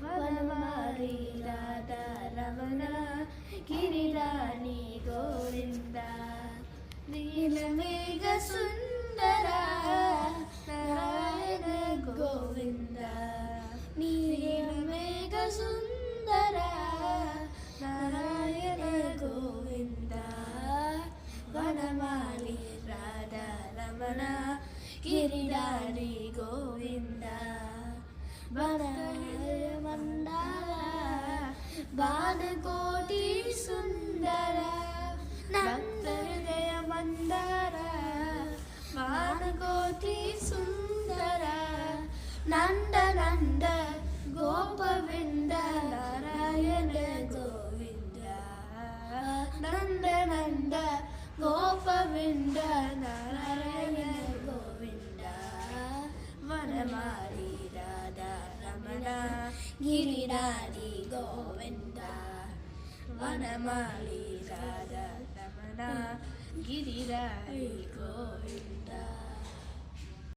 వనమాలి రాధా రమణ గిరిరాణి గోవింద నీలమేఘ సుందర నారాయణ గోవింద నీలమేఘ సుందర నారాయణ గోవింద వనమాలి రాధా రమణ గిరిరాణి గోవింద వనమాలి మందార బాణకోటి సుందర నందహృదయ మందార బాణకోటి సుందర నంద నంద గోపవింద నారాయణ గోవింద నంద నంద గోపవింద నారాయణ గోవింద వనమాలి రాధా రమణ గిరిరాణి గోవింద వనమాలి రాధా రమణ గిరిరాణి గోవింద.